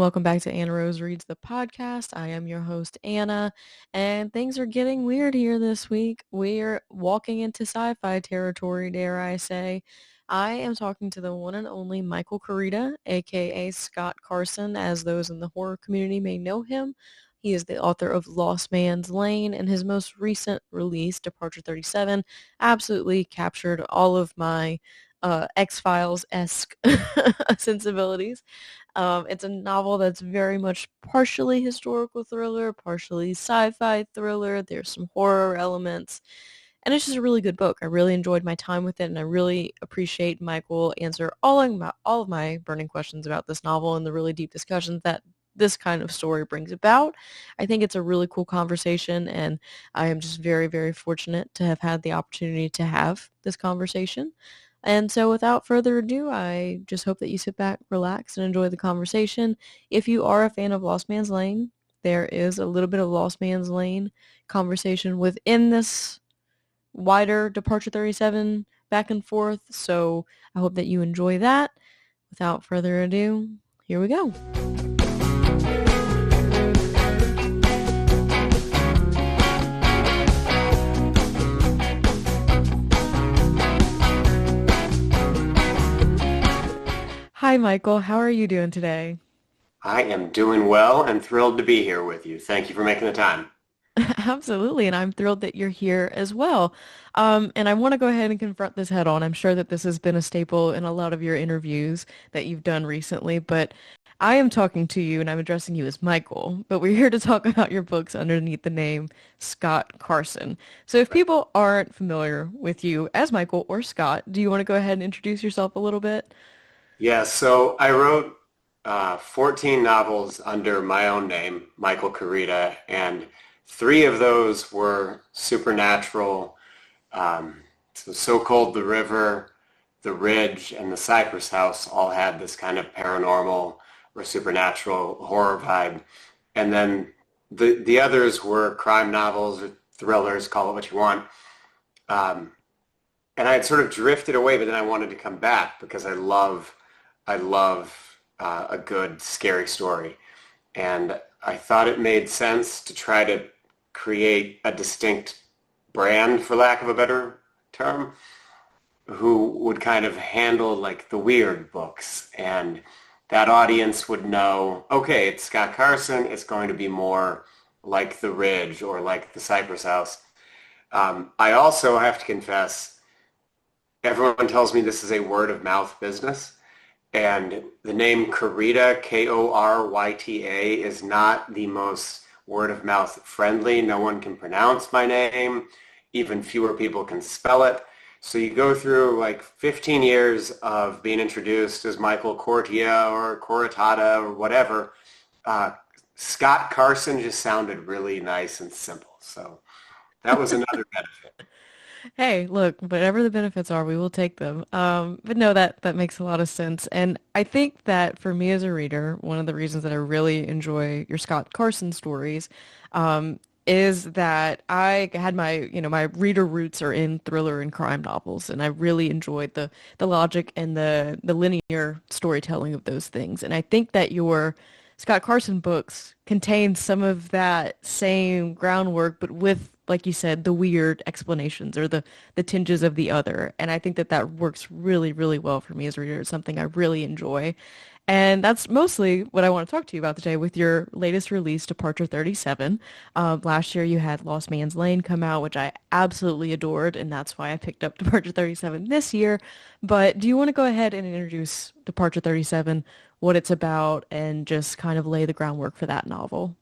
welcome back to Anna Rose Reads the podcast. I am your host, Anna, and things are getting weird here this week. We're walking into sci-fi territory, dare I say. I am talking to the one and only Michael Koryta, aka Scott Carson, as those in the horror community may know him. He is the author of Lost Man's Lane, and his most recent release, Departure 37, absolutely captured all of my X-Files-esque sensibilities. It's a novel that's very much partially historical thriller, partially sci-fi thriller. There's some horror elements, and it's just a really good book. I really enjoyed my time with it, and I really appreciate Michael answer all of my burning questions about this novel and the really deep discussions that this kind of story brings about. I think it's a really cool conversation, and I am just very, very fortunate to have had the opportunity to have this conversation. And so without further ado, I just hope that you sit back, relax, and enjoy the conversation. If you are a fan of Lost Man's Lane, there is a little bit of Lost Man's Lane conversation within this wider Departure 37 back and forth. So I hope that you enjoy that. Without further ado, here we go. Hi, Michael. How are you doing today? I am doing well and thrilled to be here with you. Thank you for making the time. Absolutely, and I'm thrilled that you're here as well. And I want to go ahead and confront this head on. I'm sure that this has been a staple in a lot of your interviews that you've done recently, but I am talking to you and I'm addressing you as Michael, but we're here to talk about your books underneath the name Scott Carson. So if people aren't familiar with you as Michael or Scott, do you want to go ahead and introduce yourself a little bit? Yeah, so I wrote 14 novels under my own name, Michael Koryta, and three of those were supernatural. So-called The River, The Ridge, and The Cypress House all had this kind of paranormal or supernatural horror vibe. And then the others were crime novels or thrillers, call it what you want. Um, and I had sort of drifted away, but then I wanted to come back because I love a good scary story, and I thought it made sense to try to create a distinct brand, for lack of a better term, who would kind of handle like the weird books, and that audience would know, okay, it's Scott Carson. It's going to be more like The Ridge or like The Cypress House. I also have to confess, everyone tells me this is a word of mouth business. And the name Koryta, Koryta, is not the most word of mouth friendly. No one can pronounce my name. Even fewer people can spell it. So you go through like 15 years of being introduced as Michael Koryta or Korytata or whatever. Scott Carson just sounded really nice and simple. So that was another benefit. Hey, look, whatever the benefits are, we will take them. But no, that makes a lot of sense. And I think that for me as a reader, one of the reasons that I really enjoy your Scott Carson stories, is that I had my reader roots are in thriller and crime novels, and I really enjoyed the logic and the linear storytelling of those things. And I think that your Scott Carson books contain some of that same groundwork, but with, like you said, the weird explanations or the tinges of the other. And I think that that works really, really well for me as a reader. It's something I really enjoy. And that's mostly what I want to talk to you about today with your latest release, Departure 37. Last year you had Lost Man's Lane come out, which I absolutely adored, and that's why I picked up Departure 37 this year. But do you want to go ahead and introduce Departure 37, what it's about, and just kind of lay the groundwork for that novel?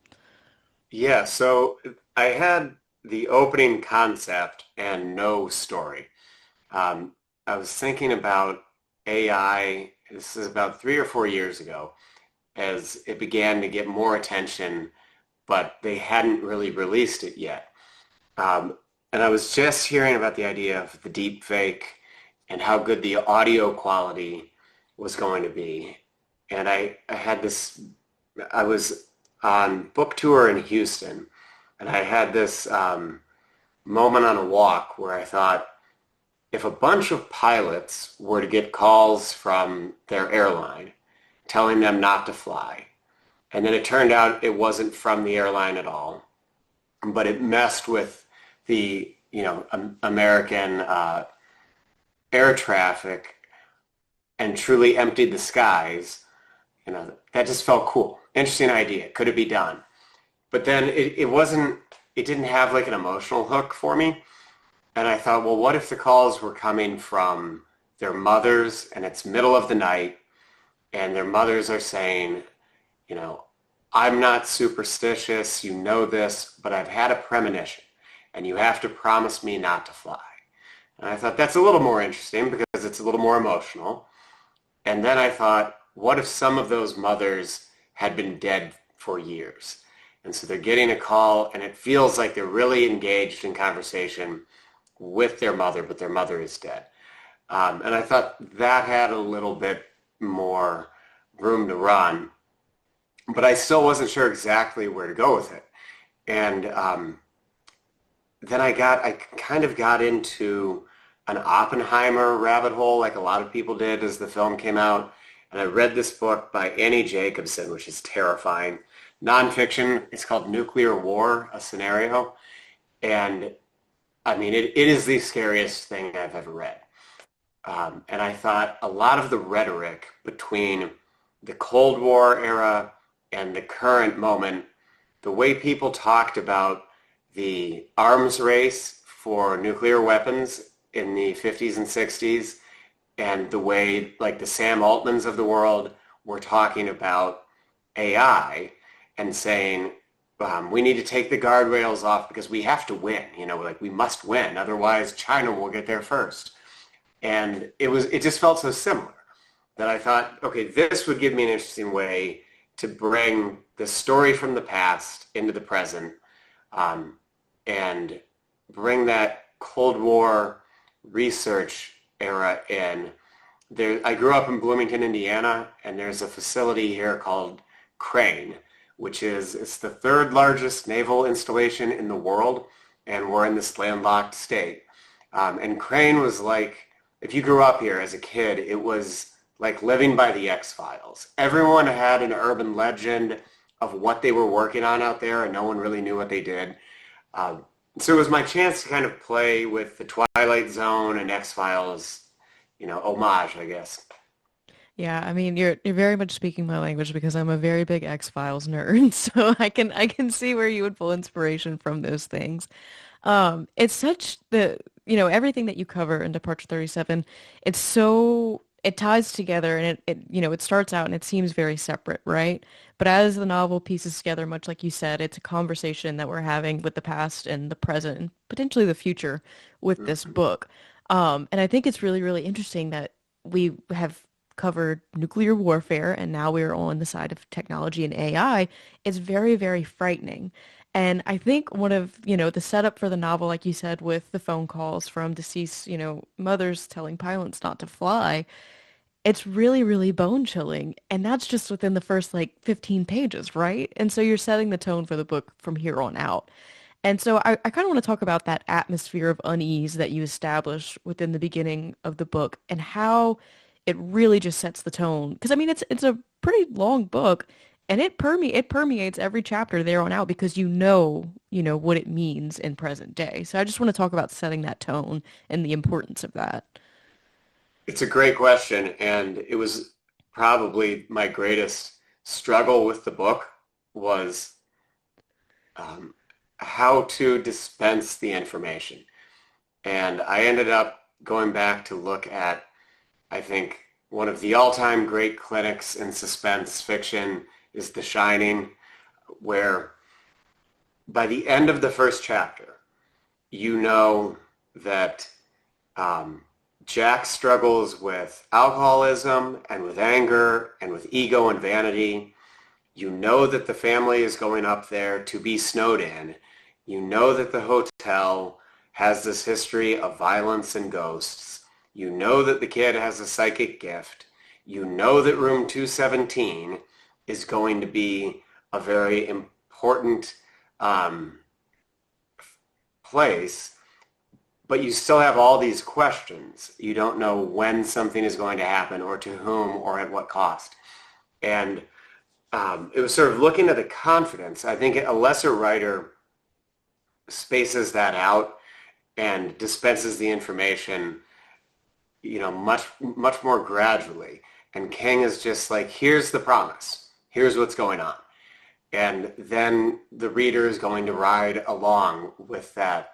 Yeah, so I had the opening concept and no story. I was thinking about AI, this is about 3 or 4 years ago, as it began to get more attention, but they hadn't really released it yet. And I was just hearing about the idea of the deep fake and how good the audio quality was going to be. And I had this, I was on book tour in Houston, and I had this moment on a walk where I thought, if a bunch of pilots were to get calls from their airline telling them not to fly, And then it turned out it wasn't from the airline at all, but it messed with the, American air traffic and truly emptied the skies. That just felt cool. Interesting idea. Could it be done? But then it didn't have like an emotional hook for me. And I thought, well, what if the calls were coming from their mothers and it's middle of the night and their mothers are saying, you know, I'm not superstitious, you know this, but I've had a premonition and you have to promise me not to fly. And I thought that's a little more interesting because it's a little more emotional. And then I thought, what if some of those mothers had been dead for years? And so they're getting a call and it feels like they're really engaged in conversation with their mother, but their mother is dead. And I thought that had a little bit more room to run, but I still wasn't sure exactly where to go with it. And then I kind of got into an Oppenheimer rabbit hole like a lot of people did as the film came out. And I read this book by Annie Jacobsen, which is terrifying. Nonfiction. It's called Nuclear War, a Scenario. And I mean, it is the scariest thing I've ever read. And I thought a lot of the rhetoric between the Cold War era and the current moment, the way people talked about the arms race for nuclear weapons in the 50s and 60s, and the way like the Sam Altmans of the world were talking about AI and saying, we need to take the guardrails off because we have to win, like we must win, otherwise China will get there first. And it just felt so similar that I thought, okay, this would give me an interesting way to bring the story from the past into the present, and bring that Cold War research era in. I grew up in Bloomington, Indiana, and there's a facility here called Crane, it's the third largest naval installation in the world, and we're in this landlocked state. And Crane was like, if you grew up here as a kid, it was like living by the X-Files. Everyone had an urban legend of what they were working on out there, and no one really knew what they did. So it was my chance to kind of play with the Twilight Zone and X-Files, homage, I guess. Yeah, I mean you're very much speaking my language because I'm a very big X-Files nerd, so I can see where you would pull inspiration from those things. It's such everything that you cover in Departure 37, it ties together and it starts out and it seems very separate, right? But as the novel pieces together, much like you said, it's a conversation that we're having with the past and the present and potentially the future with this Mhm. book. And I think it's really, really interesting that we have covered nuclear warfare and now we're on the side of technology and AI. It's very, very frightening. And I think one of, the setup for the novel, like you said, with the phone calls from deceased, mothers telling pilots not to fly, it's really, really bone chilling. And that's just within the first like 15 pages, right? And so you're setting the tone for the book from here on out. And so I kind of want to talk about that atmosphere of unease that you establish within the beginning of the book and how it really just sets the tone. Because I mean, it's a pretty long book, and it permeates every chapter there on out because you know what it means in present day. So I just want to talk about setting that tone and the importance of that. It's a great question, and it was probably my greatest struggle with the book was um, how to dispense the information. And I ended up going back to look at, I think, one of the all-time great clinics in suspense fiction is The Shining, where by the end of the first chapter, you know that um, Jack struggles with alcoholism and with anger and with ego and vanity. You know that the family is going up there to be snowed in. You know that the hotel has this history of violence and ghosts. You know that the kid has a psychic gift. You know that room 217 is going to be a very important um, place, but you still have all these questions. You don't know when something is going to happen or to whom or at what cost. And it was sort of looking at the confidence. I think a lesser writer spaces that out and dispenses the information, much more gradually. And King is just like, here's the promise. Here's what's going on. And then the reader is going to ride along with that.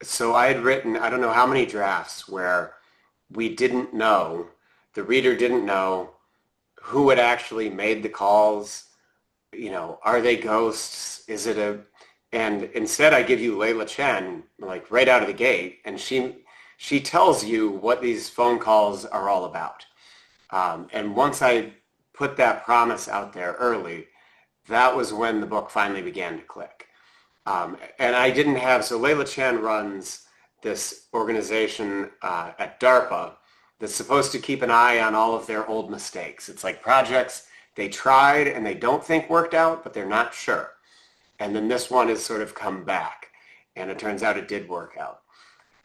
So I had written, I don't know how many drafts where we didn't know, the reader didn't know who had actually made the calls. Are they ghosts? And instead I give you Layla Chen, like right out of the gate, and she tells you what these phone calls are all about. And once I put that promise out there early, that was when the book finally began to click. And I didn't have, so Layla Chen runs this organization at DARPA that's supposed to keep an eye on all of their old mistakes. It's like projects they tried and they don't think worked out, but they're not sure. And then this one has sort of come back, and it turns out it did work out.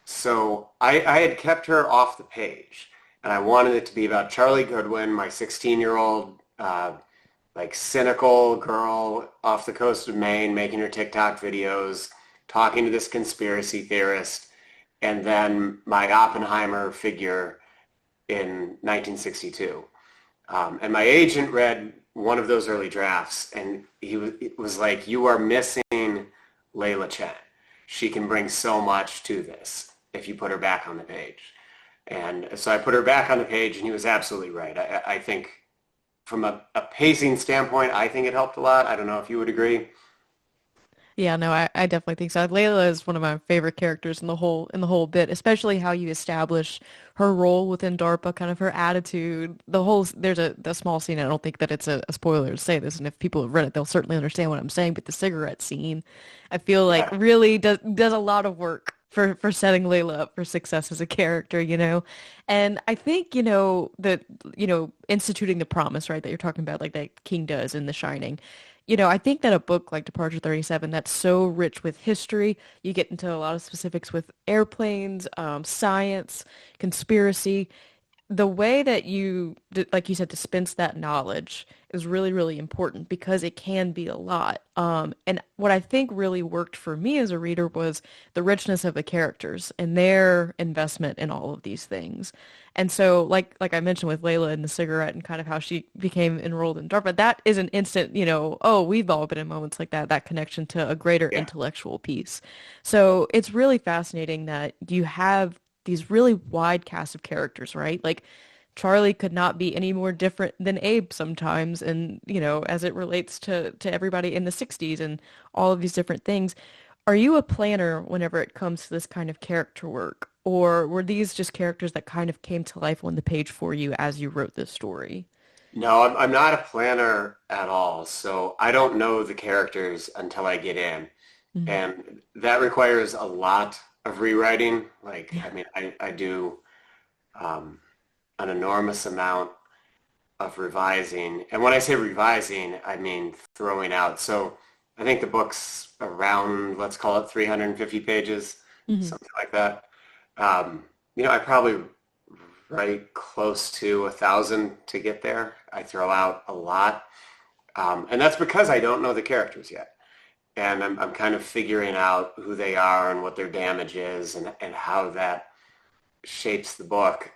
So I had kept her off the page, and I wanted it to be about Charlie Goodwin, my 16-year-old like cynical girl off the coast of Maine making her TikTok videos, talking to this conspiracy theorist, and then my Oppenheimer figure in 1962. And my agent read one of those early drafts, and it was like, you are missing Layla Chen. She can bring so much to this if you put her back on the page. And so I put her back on the page, and he was absolutely right. I think from a pacing standpoint, I think it helped a lot. I don't know if you would agree. Yeah, no, I definitely think so. Layla is one of my favorite characters in the whole bit, especially how you establish her role within DARPA, kind of her attitude. There's a small scene. I don't think that it's a spoiler to say this, and if people have read it, they'll certainly understand what I'm saying. But the cigarette scene, I feel like Yeah. really does a lot of work for setting Layla up for success as a character, you know. And I think, that, instituting the promise, right, that you're talking about, like that King does in The Shining. I think that a book like Departure 37 that's so rich with history, you get into a lot of specifics with airplanes, science, conspiracy, the way that like you said, dispense that knowledge is really, really important because it can be a lot. And what I think really worked for me as a reader was the richness of the characters and their investment in all of these things. And so, like I mentioned with Layla and the cigarette and kind of how she became enrolled in DARPA, that is an instant, oh, we've all been in moments like that, that connection to a greater Yeah. intellectual piece. So it's really fascinating that you have these really wide cast of characters, right? Like Charlie could not be any more different than Abe sometimes, and as it relates to everybody in the 60s and all of these different things. Are you a planner whenever it comes to this kind of character work, or were these just characters that kind of came to life on the page for you as you wrote this story? No, I'm not a planner at all. So I don't know the characters until I get in. Mhm. And that requires a lot of rewriting. Like, Yeah. I mean, I do um, an enormous amount of revising. And when I say revising, I mean throwing out. So I think the book's around, let's call it 350 pages, Mhm. something like that. Um, I probably write close to 1,000 to get there. I throw out a lot. And that's because I don't know the characters yet. And I'm kind of figuring out who they are and what their damage is and how that shapes the book.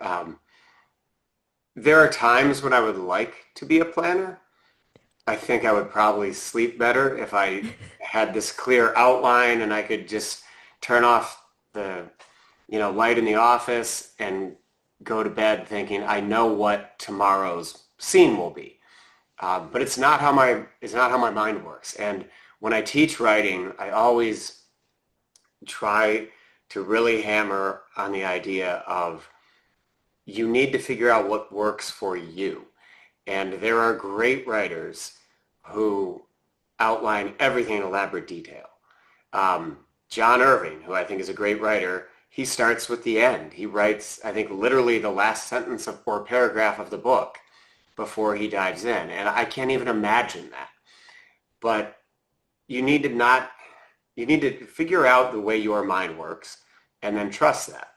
There are times when I would like to be a planner. I think I would probably sleep better if I had this clear outline and I could just turn off the, light in the office and go to bed thinking I know what tomorrow's scene will be. But it's not how my mind works. And when I teach writing, I always try to really hammer on the idea of you need to figure out what works for you. And there are great writers who outline everything in elaborate detail. John Irving, who I think is a great writer, he starts with the end. He writes, I think, literally the last sentence or paragraph of the book before he dives in. And I can't even imagine that. But you need to not, you need to figure out the way your mind works and then trust that.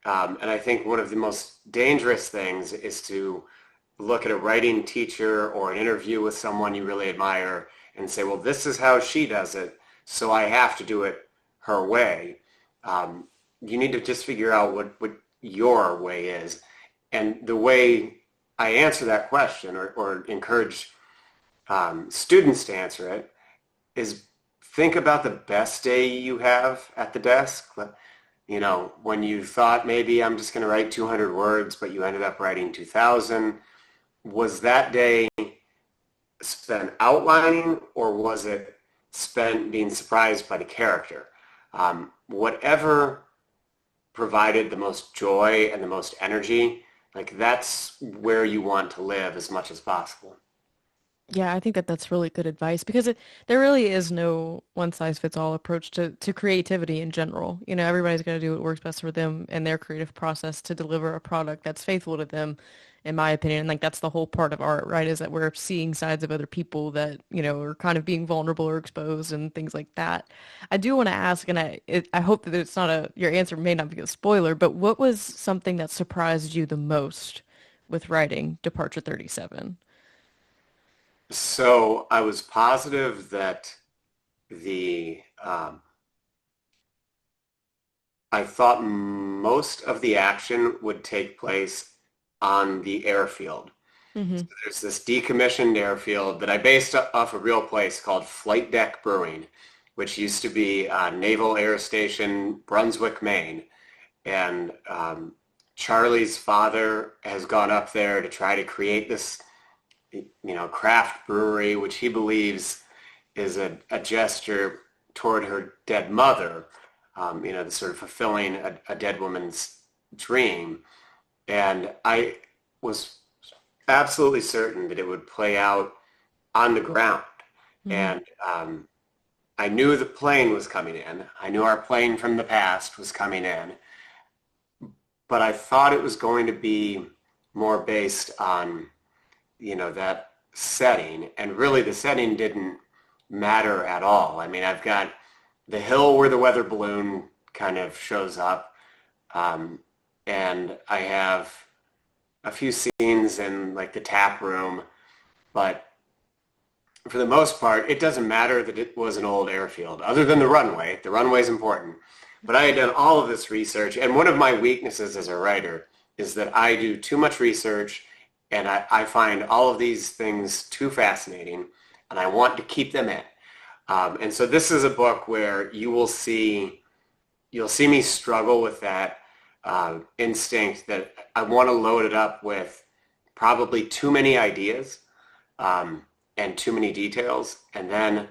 And I think one of the most dangerous things is to look at a writing teacher or an interview with someone you really admire and say, well, this is how she does it, so I have to do it her way. You need to just figure out what your way is. And the way I answer that question or encourage students to answer it is think about the best day you have at the desk. You know, when you thought maybe I'm just going to write 200 words, but you ended up writing 2,000. Was that day spent outlining or was it spent being surprised by the character? Whatever provided the most joy and the most energy, like that's where you want to live as much as possible. Yeah, I think that that's really good advice because there really is no one size fits all approach to creativity in general. You know, everybody's going to do what works best for them and their creative process to deliver a product that's faithful to them, in my opinion. Like that's the whole part of art, right? Is that we're seeing sides of other people that, you know, are kind of being vulnerable or exposed and things like that. I do want to ask, and I hope that it's not your answer may not be a spoiler, but what was something that surprised you the most with writing Departure 37? So I was positive that the I thought most of the action would take place on the airfield. Mm-hmm. So there's this decommissioned airfield that I based off a real place called Flight Deck Brewing, which used to be Naval Air Station, Brunswick, Maine. And Charlie's father has gone up there to try to create this, craft brewery, which he believes is a gesture toward her dead mother, the sort of fulfilling a dead woman's dream. And I was absolutely certain that it would play out on the ground. Mm-hmm. And I knew the plane was coming in. I knew our plane from the past was coming in. But I thought it was going to be more based on, that setting. And really the setting didn't matter at all. I mean, I've got the hill where the weather balloon kind of shows up. And I have a few scenes in like the tap room, but for the most part, it doesn't matter that it was an old airfield, other than the runway. The runway is important. But I had done all of this research, and one of my weaknesses as a writer is that I do too much research, and I find all of these things too fascinating, and I want to keep them in. And so this is a book where you'll see me struggle with that instinct that I want to load it up with probably too many ideas and too many details. And then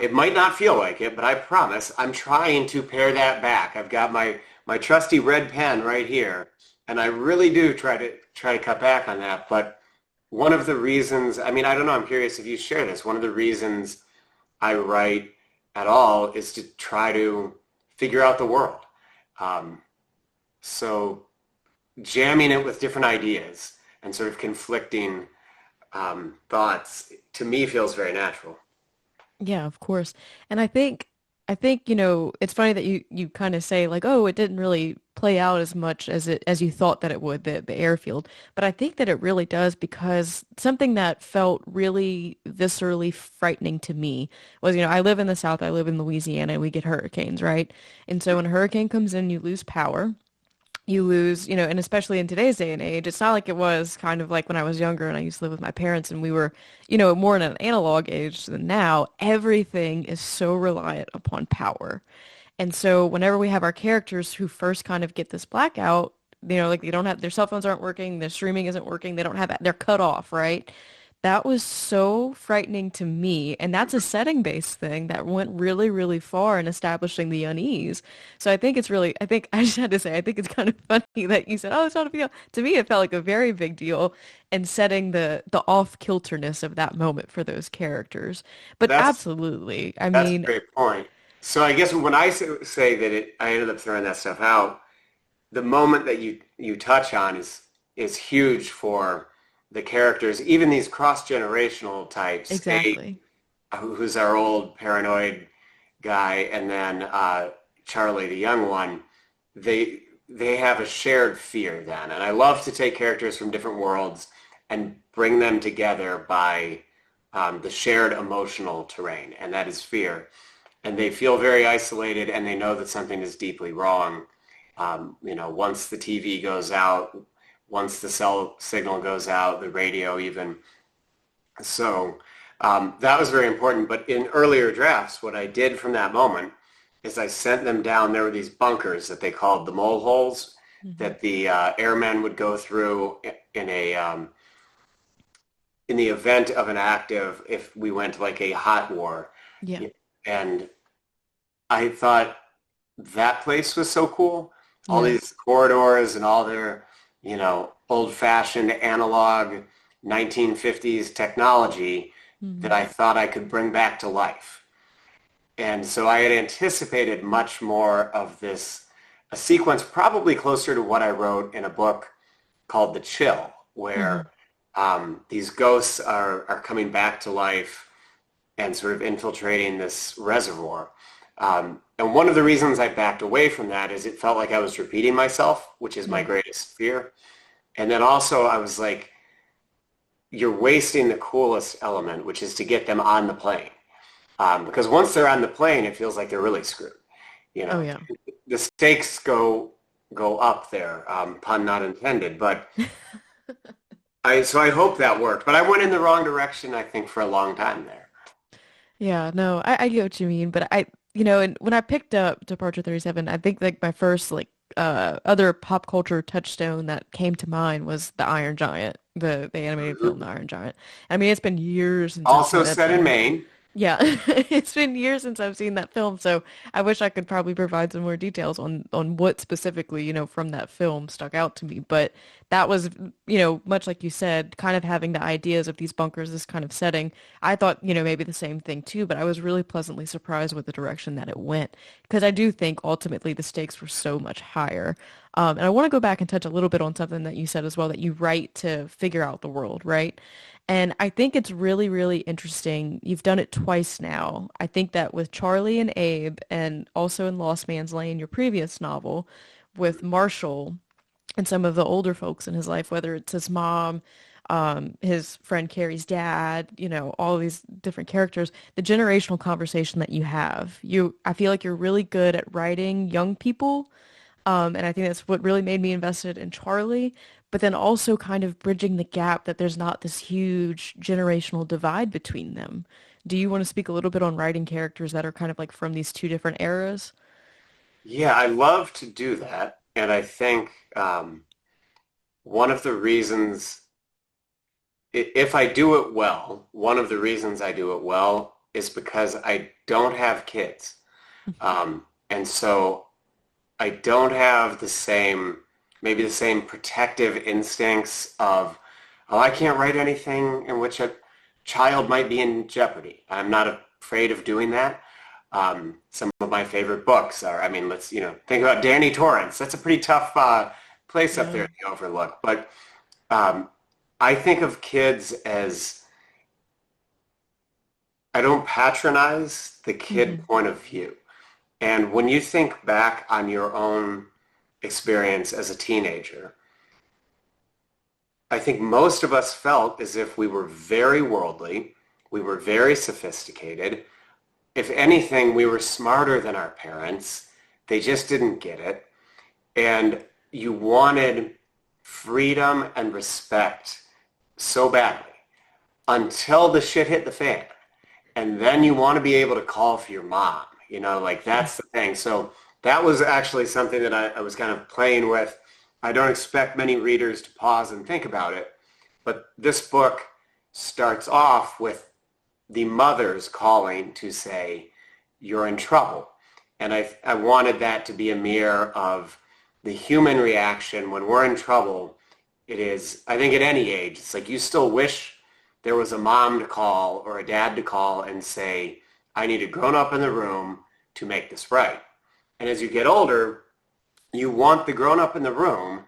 it might not feel like it, but I promise I'm trying to pare that back. I've got my trusty red pen right here, and I really do try to cut back on that. But one of the reasons, I mean, I don't know, I'm curious if you share this. One of the reasons I write at all is to try to figure out the world. So jamming it with different ideas and sort of conflicting thoughts to me feels very natural. Yeah, of course. And I think, it's funny that you kind of say like, oh, it didn't really play out as much as you thought that it would, the airfield. But I think that it really does because something that felt really viscerally frightening to me was, I live in the South, I live in Louisiana, and we get hurricanes, right? And so when a hurricane comes in, you lose power. You lose, and especially in today's day and age, it's not like it was kind of like when I was younger and I used to live with my parents and we were, more in an analog age than now. Everything is so reliant upon power. And so whenever we have our characters who first kind of get this blackout, like they don't have their cell phones aren't working, their streaming isn't working, they don't have they're cut off, right? That was so frightening to me. And that's a setting-based thing that went really, really far in establishing the unease. So I think I just had to say, I think it's kind of funny that you said, oh, it's not a big deal. To me, it felt like a very big deal in setting the off-kilterness of that moment for those characters. But That's absolutely. I that's a mean, great point. So I guess when I say that I ended up throwing that stuff out, the moment that you touch on is huge for the characters, even these cross-generational types. exactly. Who's our old paranoid guy, and then Charlie, the young one. They they have a shared fear then. And I love to take characters from different worlds and bring them together by the shared emotional terrain, and that is fear. And they feel very isolated, and they know that something is deeply wrong. Once the TV goes out, once the cell signal goes out, the radio even. So that was very important. But in earlier drafts, what I did from that moment is I sent them down. There were these bunkers that they called the mole holes Hmm. that the airmen would go through in the event of an active, if we went to like a hot war. Yeah. And I thought that place was so cool. All Yeah. these corridors and all their, old-fashioned analog 1950s technology that Hmm. I thought I could bring back to life. And so I had anticipated much more of this, a sequence probably closer to what I wrote in a book called The Chill, Hmm. where these ghosts are coming back to life and sort of infiltrating this reservoir. And one of the reasons I backed away from that is it felt like I was repeating myself, which is my Yeah. greatest fear. And then also I was like, you're wasting the coolest element, which is to get them on the plane. Because once they're on the plane, it feels like they're really screwed. You Oh know, yeah. the stakes go up there, pun not intended. But I hope that worked. But I went in the wrong direction, I think, for a long time there. Yeah, no, I get what you mean, but and when I picked up Departure 37, I think like my first like other pop culture touchstone that came to mind was The Iron Giant, the animated film The Mhm. Iron Giant. I mean, it's been years since I've seen Also that set in film. Maine. Yeah, it's been years since I've seen that film, so I wish I could probably provide some more details on what specifically, from that film stuck out to me. But that was, much like you said, kind of having the ideas of these bunkers, this kind of setting. I thought, maybe the same thing too, but I was really pleasantly surprised with the direction that it went because I do think ultimately the stakes were so much higher. And I want to go back and touch a little bit on something that you said as well, that you write to figure out the world, right? And I think it's really, really interesting. You've done it twice now. I think that with Charlie and Abe, and also in Lost Man's Lane, your previous novel, with Marshall and some of the older folks in his life, whether it's his mom, his friend Carrie's dad, all of these different characters, the generational conversation that you have, I feel like you're really good at writing young people, and I think that's what really made me invested in Charlie, but then also kind of bridging the gap that there's not this huge generational divide between them. Do you want to speak a little bit on writing characters that are kind of like from these two different eras? Yeah, I love to do that. And I think one of the reasons, if I do it well, one of the reasons I do it well is because I don't have kids. And so I don't have maybe the same protective instincts of, oh, I can't write anything in which a child might be in jeopardy. I'm not afraid of doing that. Some of my favorite books are, I mean, let's, think about Danny Torrance. That's a pretty tough place up there Yeah. in the Overlook. But um, I think of kids as, I don't patronize the kid Hmm. point of view. And when you think back on your own experience as a teenager, I think most of us felt as if we were very worldly, we were very sophisticated. If anything, we were smarter than our parents. They just didn't get it. And you wanted freedom and respect so badly until the shit hit the fan. And then you want to be able to call for your mom, like that's the thing. So that was actually something that I was kind of playing with. I don't expect many readers to pause and think about it, but this book starts off with the mothers calling to say, you're in trouble. And I wanted that to be a mirror of the human reaction when we're in trouble. It is, I think at any age, it's like you still wish there was a mom to call or a dad to call and say, I need a grown up in the room to make this right. And as you get older, you want the grown up in the room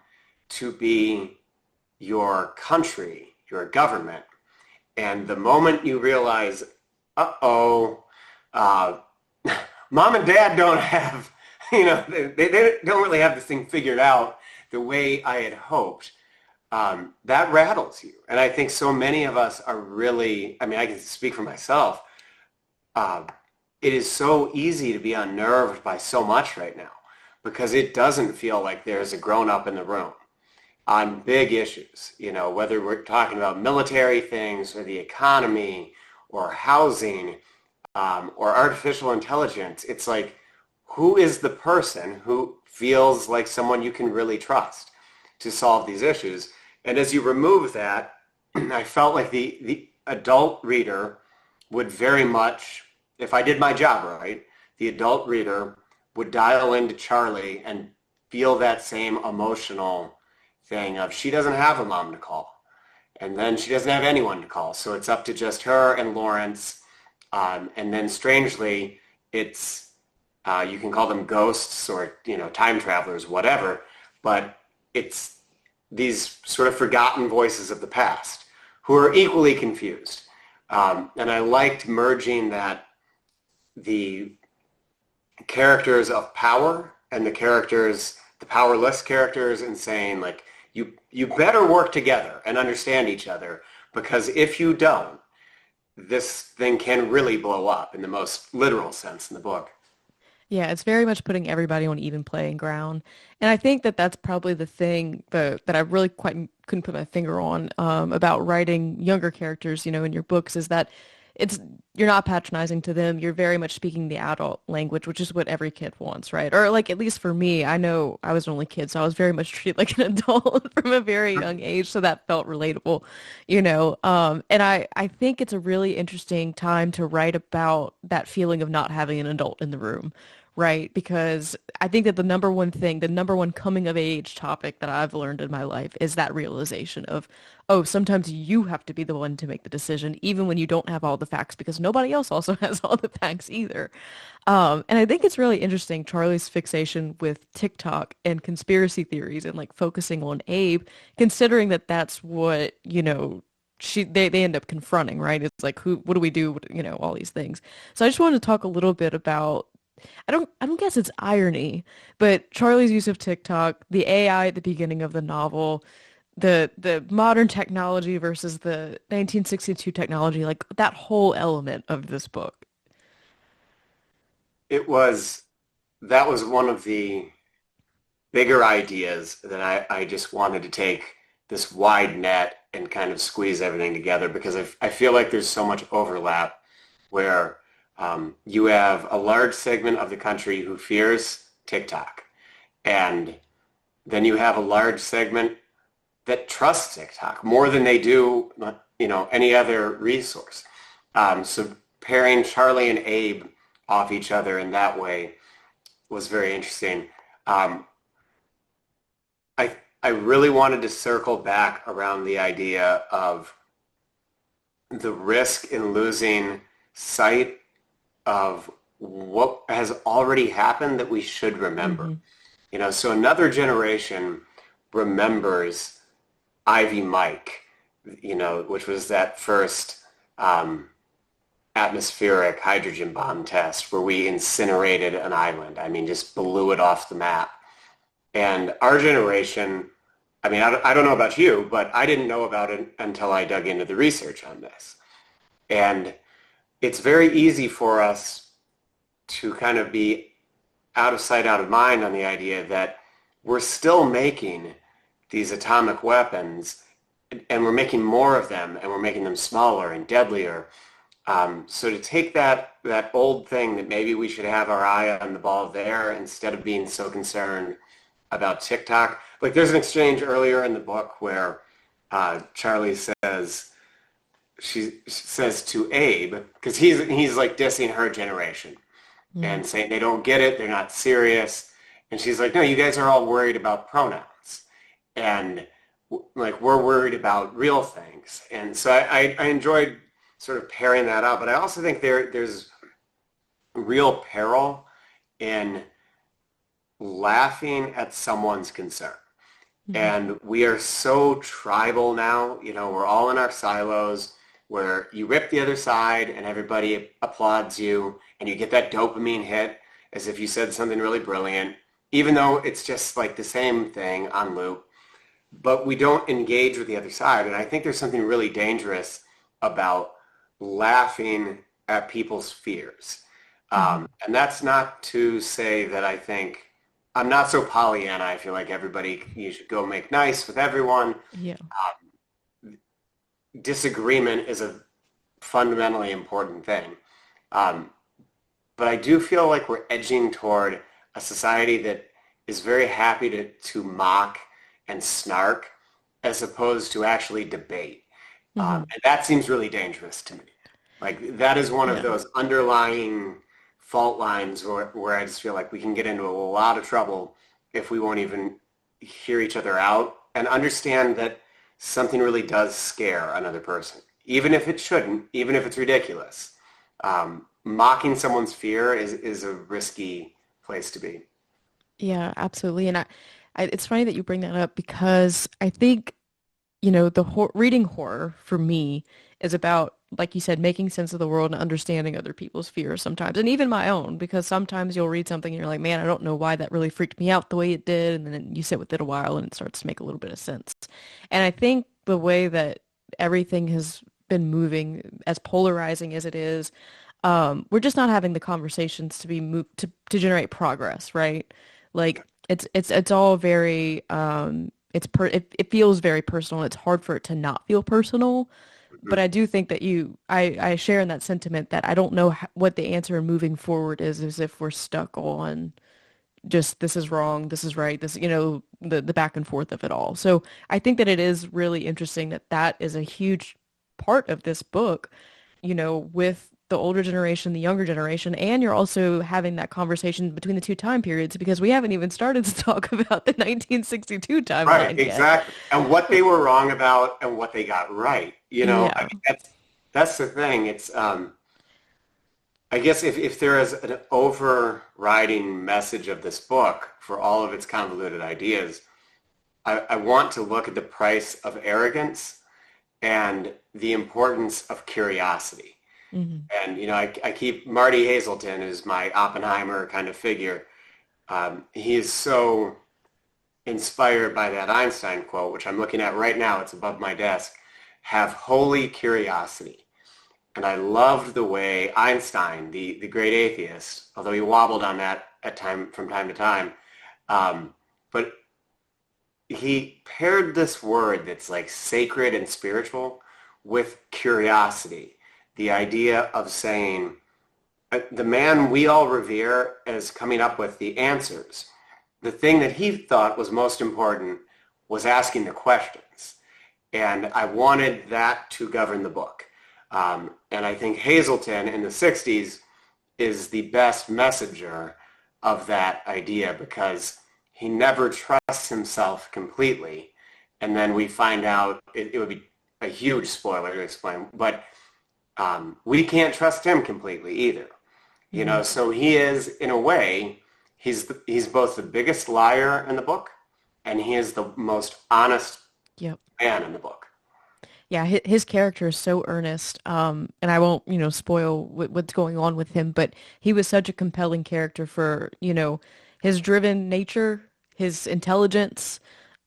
to be your country, your government. And the moment you realize, uh-oh, uh, mom and dad don't have They don't really have this thing figured out the way I had hoped. That rattles you. And I think so many of us are really, I mean, I can speak for myself. Uh, it is so easy to be unnerved by so much right now because it doesn't feel like there's a grown up in the room on big issues, whether we're talking about military things or the economy or housing or artificial intelligence. It's like, who is the person who feels like someone you can really trust to solve these issues? And as you remove that, I felt like the adult reader would very much, if I did my job right, the adult reader would dial into Charlie and feel that same emotional thing of she doesn't have a mom to call. And then she doesn't have anyone to call. So it's up to just her and Lawrence. And then strangely, it's, you can call them ghosts or, time travelers, whatever. But it's these sort of forgotten voices of the past who are equally confused. And I liked merging that the characters of power and the powerless characters, and saying like, you better work together and understand each other, because if you don't, this thing can really blow up in the most literal sense in the book. Yeah, it's very much putting everybody on even playing ground. And I think that that's probably the thing that I really quite couldn't put my finger on about writing younger characters, in your books, is that it's you're not patronizing to them. You're very much speaking the adult language, which is what every kid wants, right? Or like at least for me, I know I was an only kid, so I was very much treated like an adult from a very young age, so that felt relatable. And I think it's a really interesting time to write about that feeling of not having an adult in the room, right? Because I think that the number one thing, the number one coming of age topic that I've learned in my life is that realization of, oh, sometimes you have to be the one to make the decision, even when you don't have all the facts, because nobody else also has all the facts either. And I think it's really interesting, Charlie's fixation with TikTok and conspiracy theories and like focusing on Abe, considering that that's what, they end up confronting, right? It's like, what do we do? All these things. So I just wanted to talk a little bit about I don't guess it's irony, but Charlie's use of TikTok, the AI at the beginning of the novel, the modern technology versus the 1962 technology, like that whole element of this book. It was, that was one of the bigger ideas that I just wanted to take this wide net and kind of squeeze everything together, because I feel like there's so much overlap where you have a large segment of the country who fears TikTok, and then you have a large segment that trusts TikTok more than they do, any other resource. So pairing Charlie and Abe off each other in that way was very interesting. I really wanted to circle back around the idea of the risk in losing sight of what has already happened that we should remember. Hmm. So another generation remembers Ivy Mike, which was that first atmospheric hydrogen bomb test where we incinerated an island. I mean, just blew it off the map. And our generation, I mean, I don't know about you, but I didn't know about it until I dug into the research on this. And it's very easy for us to kind of be out of sight, out of mind on the idea that we're still making these atomic weapons, and we're making more of them, and we're making them smaller and deadlier. So to take that old thing that maybe we should have our eye on the ball there instead of being so concerned about TikTok. Like there's an exchange earlier in the book where Charlie says, she says to Abe, because he's like dissing her generation Mm. and saying they don't get it, they're not serious. And she's like, no, you guys are all worried about pronouns. And like we're worried about real things. And so I enjoyed sort of pairing that up. But I also think there's real peril in laughing at someone's concern. Mhm. And we are so tribal now, we're all in our silos where you rip the other side and everybody applauds you and you get that dopamine hit. as if you said something really brilliant, even though it's just like the same thing on loop, but we don't engage with the other side. And I think there's something really dangerous about laughing at people's fears. Hmm. And that's not to say that I think I'm not so Pollyanna. I feel like everybody, you should go make nice with everyone. Yeah. Disagreement is a fundamentally important thing. Um, but I do feel like we're edging toward a society that is very happy to mock and snark as opposed to actually debate. Hmm. And that seems really dangerous to me. Like that is one of Yeah. those underlying fault lines where I just feel like we can get into a lot of trouble if we won't even hear each other out and understand that something really does scare another person, even if it shouldn't, even if it's ridiculous. Mocking someone's fear is a risky place to be. Yeah, absolutely. And it's funny that you bring that up because I think, reading horror for me is about, like you said, making sense of the world and understanding other people's fears sometimes, and even my own, because sometimes you'll read something and you're like, man, I don't know why that really freaked me out the way it did. And then you sit with it a while and it starts to make a little bit of sense. And I think the way that everything has been moving, as polarizing as it is, we're just not having the conversations to be moved to generate progress, right? Like it's all very it feels very personal. It's hard for it to not feel personal, but Mhm. I do think that I share in that sentiment that I don't know what the answer in moving forward is if we're stuck on just this is wrong, this is right, this, the back and forth of it all. So I think that it is really interesting that that is a huge part of this book, with the older generation, the younger generation, and you're also having that conversation between the two time periods because we haven't even started to talk about the 1962 Right, timeline yet. exactly. And what they were wrong about and what they got right. I Yeah. mean, that's the thing. It's I guess if there is an overriding message of this book for all of its convoluted ideas, I want to look at the price of arrogance and the importance of curiosity. Hmm. And I keep Marty Hazelton is my Oppenheimer kind of figure. He is so inspired by that Einstein quote, which I'm looking at right now. It's above my desk. Have holy curiosity. And I loved the way Einstein, the great atheist, although he wobbled on that from time to time, but he paired this word that's like sacred and spiritual with curiosity. The idea of saying, the man we all revere as coming up with the answers. The thing that he thought was most important was asking the questions. And I wanted that to govern the book. And I think Hazelton in the 60s is the best messenger of that idea because he never trusts himself completely. And then we find out it would be a huge spoiler to explain, but we can't trust him completely either. Hmm. So he is, in a way, he's both the biggest liar in the book and he is the most honest Yep. man in the book. Yeah, his character is so earnest. And I won't, spoil what's going on with him, but he was such a compelling character for, his driven nature, his intelligence,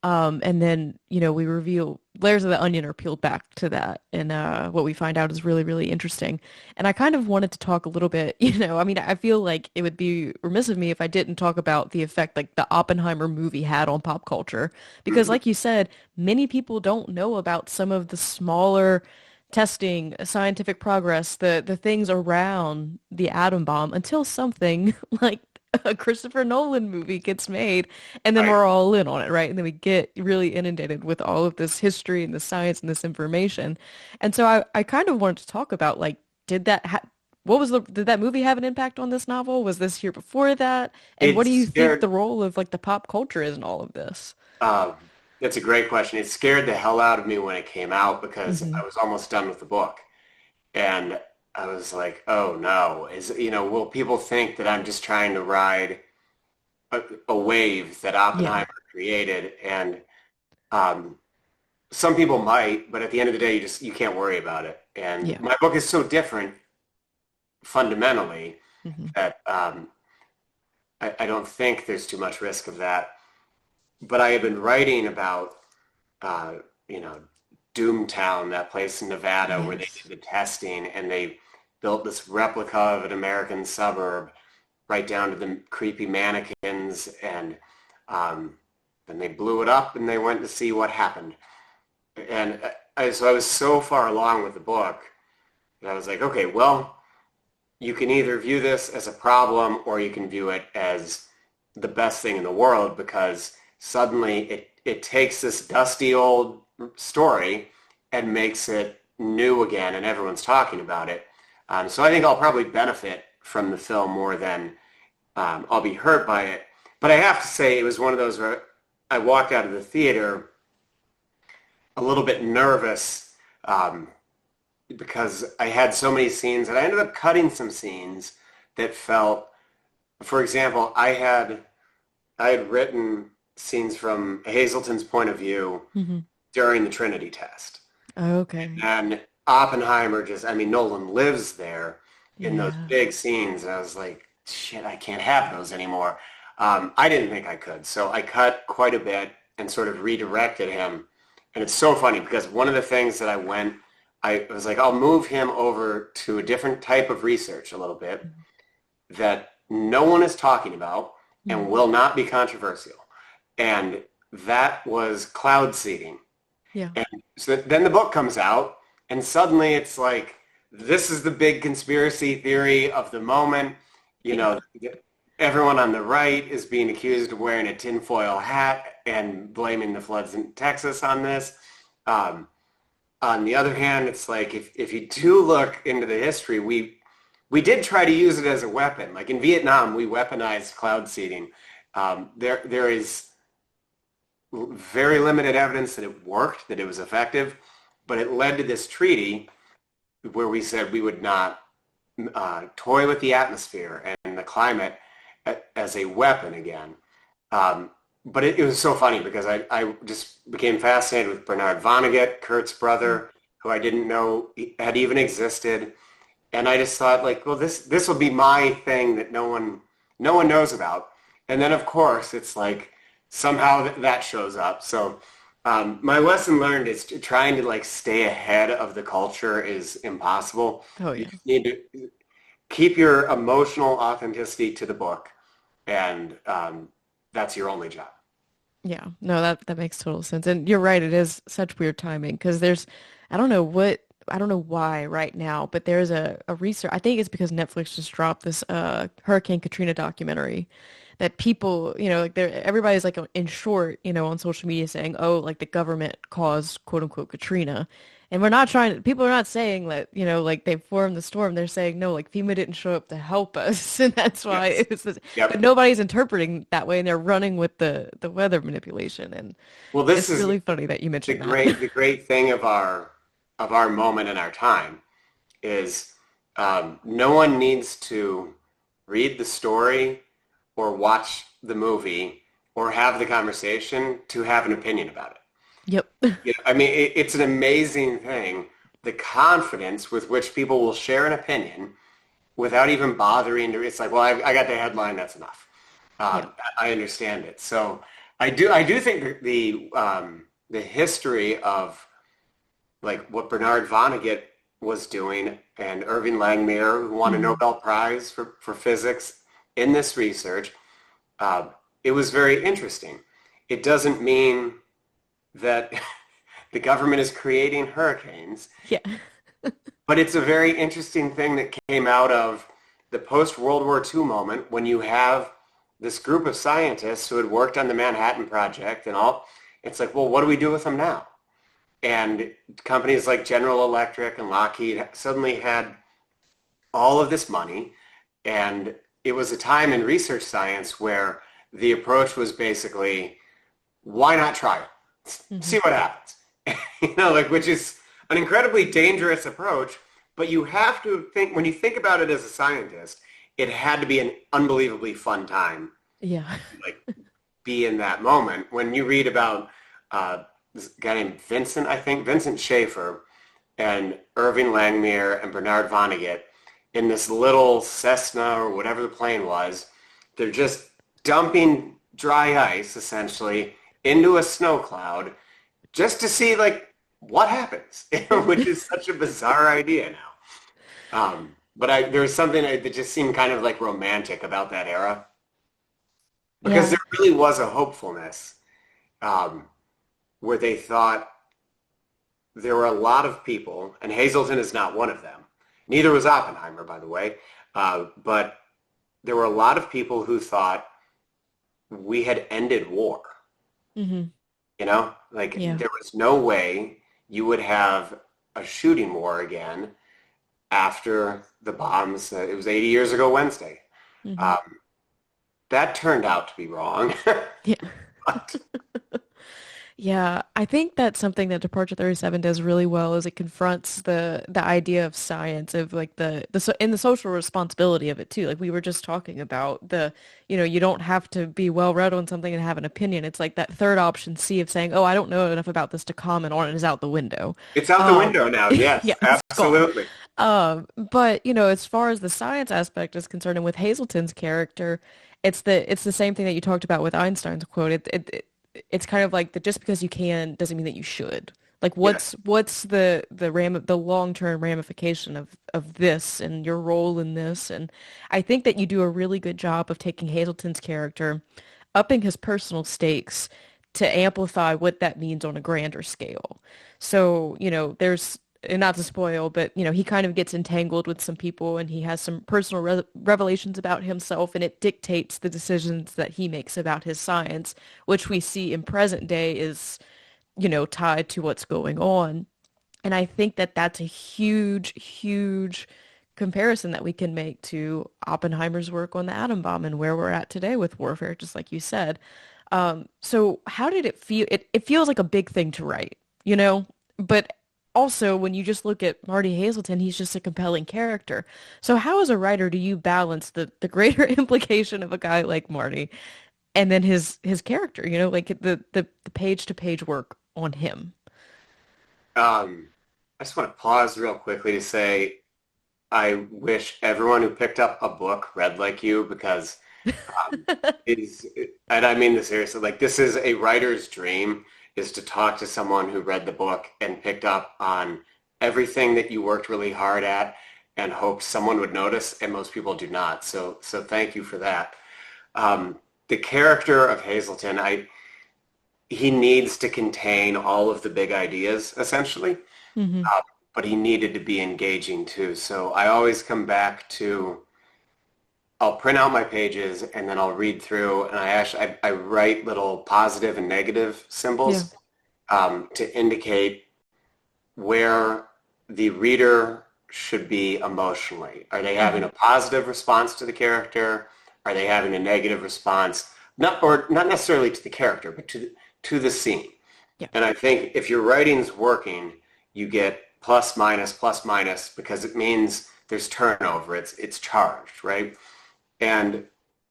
and then, we reveal layers of the onion are peeled back to that. And what we find out is really, really interesting. And I kind of wanted to talk a little bit, I mean, I feel like it would be remiss of me if I didn't talk about the effect like the Oppenheimer movie had on pop culture. Because Mhm. like you said, many people don't know about some of the smaller testing, scientific progress, the things around the atom bomb until something like a Christopher Nolan movie gets made, and then Right. we're all in on it, right? And then we get really inundated with all of this history and the science and this information. And so I kind of wanted to talk about like, did that ha did that movie have an impact on this novel? Was this here before that? And what It do you think the scared, role of like the pop culture is in all of this? um, that's a great question. It scared the hell out of me when it came out because Hmm. I was almost done with the book. And I was like, oh no, will people think that I'm just trying to ride a wave that Yeah. Oppenheimer created? And um, some people might, but at the end of the day, you can't worry about it. And Yeah. my book is so different fundamentally Hmm. that I don't think there's too much risk of that. But I had been writing about, uh, you know, Doomtown, that place in Nevada where they Yes. did the testing and they built this replica of an American suburb right down to the creepy mannequins, and um, then they blew it up and they went to see what happened. And so I was so far along with the book that I was like, okay, well, you can either view this as a problem or you can view it as the best thing in the world, because suddenly it takes this dusty old story and makes it new again and everyone's talking about it. So I think I'll probably benefit from the film more than I'll be hurt by it. But I have to say it was one of those where I walked out of the theater a little bit nervous, because I had so many scenes and I ended up cutting some scenes that felt, for example, I had written scenes from Hazelton's point of view Hmm. during the Trinity test. Okay. And Oppenheimer just, I mean, Nolan lives there in those Yeah. big scenes. And I was like, shit, I can't have those anymore. I didn't think I could. So I cut quite a bit and sort of redirected him. And it's so funny because one of the things that I was like, I'll move him over to a different type of research a little bit that no one is talking about and Mhm. will not be controversial. And that was cloud seeding. Yeah. And so then the book comes out, and suddenly it's like, this is the big conspiracy theory of the moment. You know, everyone on the right is being accused of wearing a tinfoil hat and blaming the floods in Texas on this. Um, on the other hand, it's like if you do look into the history, we did try to use it as a weapon. Like in Vietnam, we weaponized cloud seeding. There is very limited evidence that it worked, that it was effective, but it led to this treaty where we said we would not toy with the atmosphere and the climate as a weapon again. But it was so funny because I just became fascinated with Bernard Vonnegut, Kurt's brother, who I didn't know had even existed. And I just thought like, well, this will be my thing that no one knows about. And then of course it's like somehow that shows up. So my lesson learned is trying to like stay ahead of the culture is impossible. Oh You yeah. just need to keep your emotional authenticity to the book, and that's your only job. Yeah. No, that makes total sense. And you're right, it is such weird timing because I don't know what I don't know why right now, but there's a research. I think it's because Netflix just dropped this Hurricane Katrina documentary that people, like everybody's like in short, on social media saying, "Oh, like the government caused quote unquote Katrina." And we're not people are not saying that, like they formed the storm. They're saying, no, like FEMA didn't show up to help us. And that's why Yes. it was this, but Yep. nobody's interpreting that way and they're running with the weather manipulation. And Well, this it's is really funny that you the mentioned that. great thing of our moment and our time is no one needs to read the story or watch the movie or have the conversation to have an opinion about it. Yep. I mean, it's an amazing thing, the confidence with which people will share an opinion without even bothering to. It's like, well, I got the headline, that's enough. Yeah. I understand it. So I do think that the history of like what Bernard Vonnegut was doing and Irving Langmuir, who won a Hmm. Nobel Prize for physics in this research, uh, it was very interesting. It doesn't mean that the government is creating hurricanes, Yeah. but it's a very interesting thing that came out of the post-World War II moment when you have this group of scientists who had worked on the Manhattan Project and all. It's like, well, what do we do with them now? And companies like General Electric and Lockheed suddenly had all of this money. And it was a time in research science where the approach was basically, why not try it? Hmm. See what happens. Like, which is an incredibly dangerous approach, but you have to think, when you think about it as a scientist, it had to be an unbelievably fun time, Yeah. like be in that moment. When you read about this guy named Vincent, I think, Vincent Schaefer and Irving Langmuir and Bernard Vonnegut in this little Cessna or whatever the plane was, they're just dumping dry ice essentially into a snow cloud just to see like what happens, which is such a bizarre idea now. But there was something that just seemed kind of like romantic about that era because Yeah. there really was a hopefulness um, where they thought there were a lot of people, and Hazleton is not one of them. Neither was Oppenheimer, by the way. But there were a lot of people who thought we had ended war. Hmm. You know, like Yeah. there was no way you would have a shooting war again after the bombs. It was 80 years ago Wednesday. Hmm. Um, that turned out to be wrong. Yeah. But, Yeah, I think that's something that Departure 37 does really well is it confronts the idea of science of like and the social responsibility of it too. Like we were just talking about you don't have to be well read on something and have an opinion. It's like that third option C of saying, "Oh, I don't know enough about this to comment on it," is out the window. it's out the Um, window now. Yes, yeah, it's gone. absolutely. But as far as the science aspect is concerned, and with Hazelton's character, it's the same thing that you talked about with Einstein's quote. It's kind of like that just because you can doesn't mean that you should. Like Yeah. what's the long-term ramification of this and your role in this? And I think that you do a really good job of taking Hazelton's character, upping his personal stakes to amplify what that means on a grander scale. So, there's and not to spoil, but he kind of gets entangled with some people and he has some personal revelations about himself and it dictates the decisions that he makes about his science, which we see in present day is, tied to what's going on. And I think that that's a huge, huge comparison that we can make to Oppenheimer's work on the atom bomb and where we're at today with warfare, just like you said. So how did it feel? It feels like a big thing to write, but also when you just look at Marty Hazelton, he's just a compelling character. So how as a writer do you balance the greater implication of a guy like Marty and then his character, like the page to page work on him? Um, I just want to pause real quickly to say I wish everyone who picked up a book read like you because um, it is, and I mean this seriously, like this is a writer's dream is to talk to someone who read the book and picked up on everything that you worked really hard at and hoped someone would notice, and most people do not. So thank you for that. The character of Hazleton, he needs to contain all of the big ideas, essentially, Hmm. but he needed to be engaging too. So I always come back to, I'll print out my pages and then I'll read through and I write little positive and negative Yeah. symbols to indicate where the reader should be emotionally. Are they having Hmm. a positive response to the character? Are they having a negative response? Not necessarily to the character, but to the scene. Yeah. And I think if your writing's working, you get plus minus because it means there's turnover. It's charged, right? And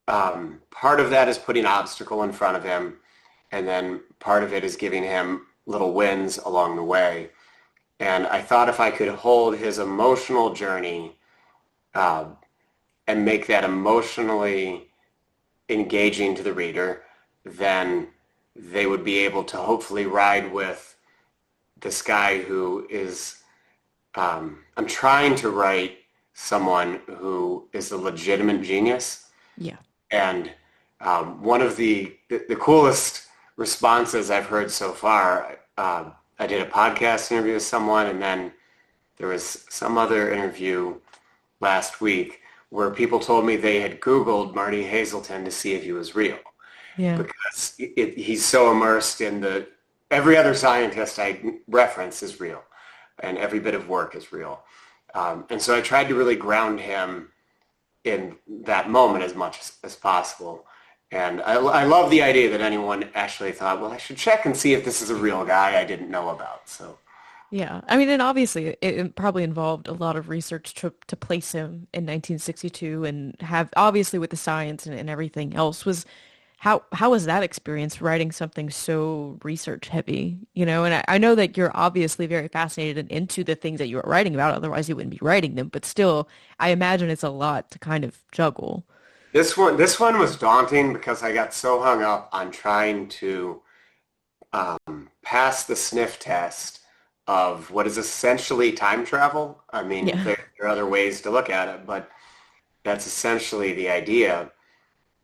part of that is putting an obstacle in front of him, and then part of it is giving him little wins along the way. And I thought if I could hold his emotional journey uh, and make that emotionally engaging to the reader, then they would be able to hopefully ride with this guy who is, I'm trying to write someone who is a legitimate genius. Yeah. And one of the coolest responses I've heard so far, I did a podcast interview with someone, and then there was some other interview last week where people told me they had Googled Marty Hazelton to see if he was real Yeah. because he's so immersed in every other scientist I reference is real and every bit of work is real. And so I tried to really ground him in that moment as much as possible. And I love the idea that anyone actually thought, well, I should check and see if this is a real guy I didn't know about. So Yeah. I mean, and obviously it probably involved a lot of research to place him in 1962 and have obviously with the science and everything else was how was that experience writing something so research heavy, And I know that you're obviously very fascinated and into the things that you are writing about, otherwise you wouldn't be writing them, but still, I imagine it's a lot to kind of juggle. This one was daunting because I got so hung up on trying to pass the sniff test of what is essentially time travel. I mean, Yeah. there are other ways to look at it, but that's essentially the idea.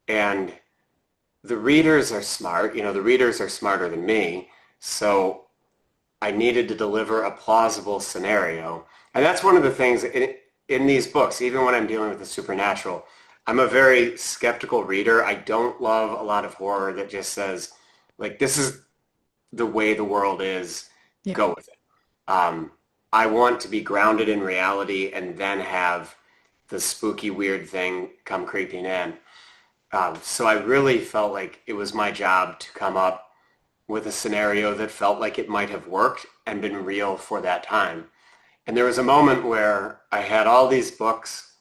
And the readers are smart. The readers are smarter than me. So I needed to deliver a plausible scenario. And that's one of the things in these books, even when I'm dealing with the supernatural, I'm a very skeptical reader. I don't love a lot of horror that just says, like, this is the way the world is, Yeah. go with it. Um, I want to be grounded in reality and then have the spooky, weird thing come creeping in. So I really felt like it was my job to come up with a scenario that felt like it might have worked and been real for that time. And there was a moment where I had all these books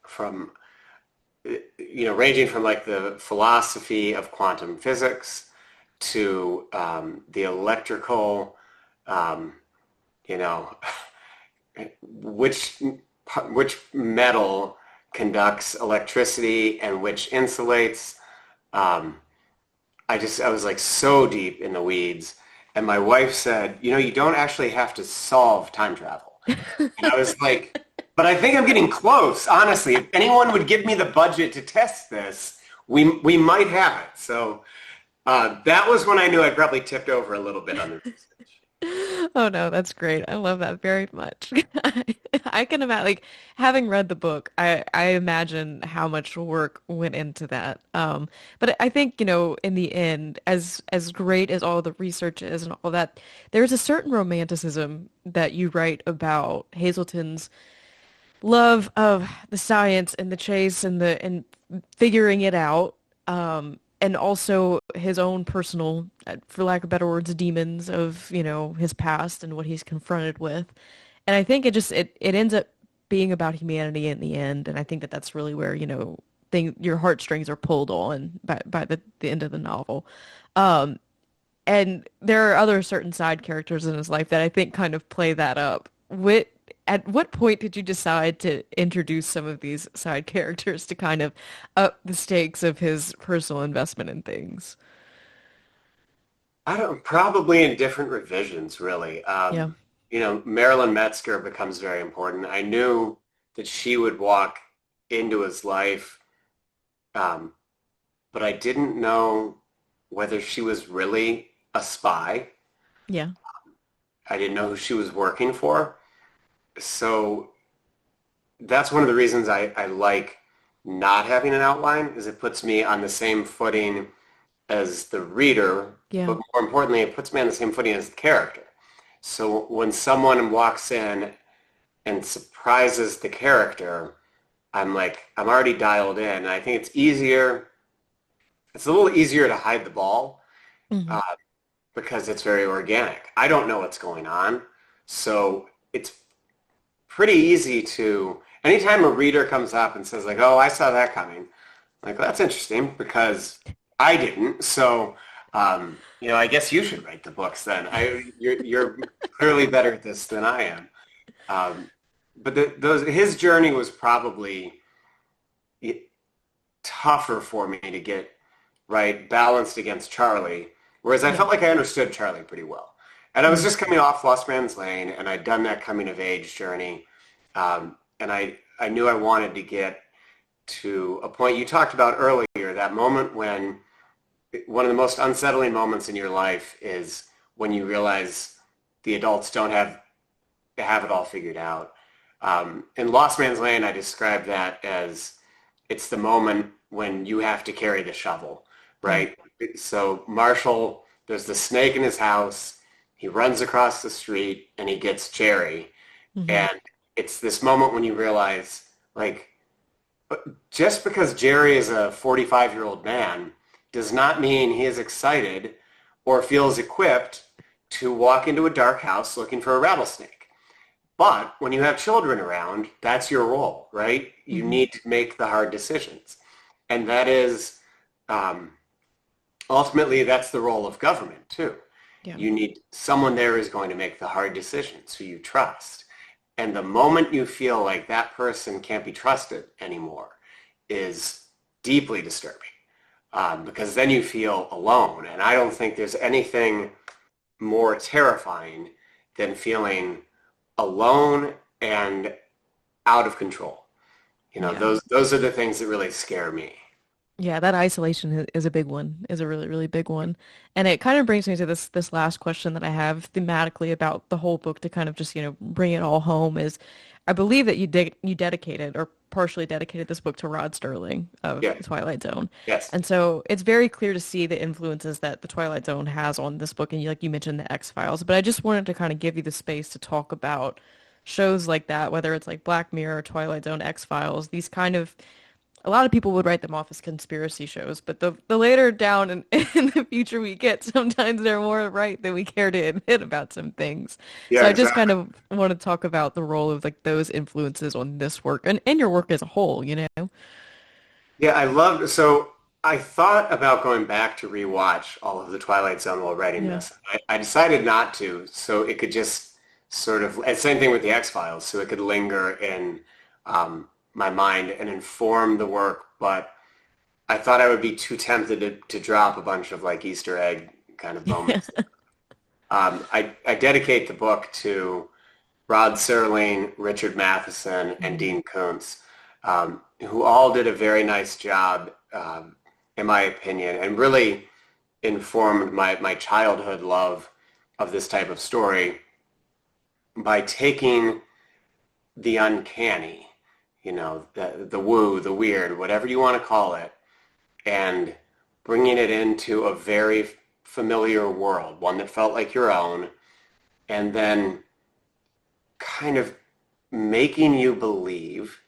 from, ranging from like the philosophy of quantum physics to the electrical, um, you know, which which metal conducts electricity and which insulates. Um, I was like so deep in the weeds. And my wife said, you don't actually have to solve time travel. And I was like, but I think I'm getting close, honestly. If anyone would give me the budget to test this, we might have it. So that was when I knew I'd probably tipped over a little bit on the research. Oh no, that's great. I love that very much. I can imagine, like, having read the book, I imagine how much work went into that. But I think, in the end, as great as all the research is and all that, there's a certain romanticism that you write about Hazelton's love of the science and the chase and figuring it out. And also his own personal, for lack of better words, demons of, his past and what he's confronted with. And I think it ends up being about humanity in the end. And I think that that's really where, your heartstrings are pulled on by the end of the novel. Um, and there are other certain side characters in his life that I think kind of play that up. At what point did you decide to introduce some of these side characters to kind of up the stakes of his personal investment in things? I don't, probably in different revisions, really. Yeah. Marilyn Metzger becomes very important. I knew that she would walk into his life, um, but I didn't know whether she was really a spy. Yeah. I didn't know who she was working for. So that's one of the reasons I like not having an outline is it puts me on the same footing as the reader, Yeah. but more importantly, it puts me on the same footing as the character. So when someone walks in and surprises the character, I'm already dialed in. And I think it's a little easier to hide the ball Hmm. uh, because it's very organic. I don't know what's going on. So it's pretty easy to, anytime a reader comes up and says like, oh, I saw that coming, like, well, that's interesting because I didn't. So, I guess you should write the books then. You're clearly better at this than I am. But his journey was probably tougher for me to get right balanced against Charlie, whereas I Yeah. felt like I understood Charlie pretty well. And I was just coming off Lost Man's Lane, and I'd done that coming of age journey, and I knew I wanted to get to a point you talked about earlier, that moment when one of the most unsettling moments in your life is when you realize the adults don't have it all figured out. In Lost Man's Lane, I describe that as it's the moment when you have to carry the shovel, Yeah. right? So Marshall, there's the snake in his house. He runs across the street and he gets Jerry. Hmm. And it's this moment when you realize, like, just because Jerry is a 45-year-old man does not mean he is excited or feels equipped to walk into a dark house looking for a rattlesnake. But when you have children around, that's your role, right? You Hmm. need to make the hard decisions. And that is, um, ultimately, that's the role of government too. Yeah. You need someone there who's going to make the hard decisions who you trust. And the moment you feel like that person can't be trusted anymore is deeply disturbing because then you feel alone. And I don't think there's anything more terrifying than feeling alone and out of control. You know, Yeah. those are the things that really scare me. Yeah, that isolation is a big one, is a really, really big one. And it kind of brings me to this last question that I have thematically about the whole book to kind of just, bring it all home is I believe that you dedicated or partially dedicated this book to Rod Serling of Yeah. The Twilight Zone. Yes. And so it's very clear to see the influences that The Twilight Zone has on this book. And like you mentioned, The X-Files. But I just wanted to kind of give you the space to talk about shows like that, whether it's like Black Mirror, Twilight Zone, X-Files, these kind of a lot of people would write them off as conspiracy shows, but the later down in the future we get, sometimes they're more right than we care to admit about some things. So Yeah, I just kind exactly. of want to talk about the role of like those influences on this work and your work as a whole, you know? Yeah, I loved so I thought about going back to rewatch all of the Twilight Zone while writing Yeah. this. I decided not to, so it could just sort of, and same thing with the X-Files, so it could linger in my mind and inform the work, but I thought I would be too tempted to drop a bunch of like Easter egg kind of Yeah. moments. I dedicate the book to Rod Serling, Richard Matheson, and Mhm. Dean Koontz, who all did a very nice job, in my opinion, and really informed my childhood love of this type of story by taking the uncanny, the woo, the weird, whatever you want to call it, and bringing it into a very familiar world, one that felt like your own, and then kind of making you believe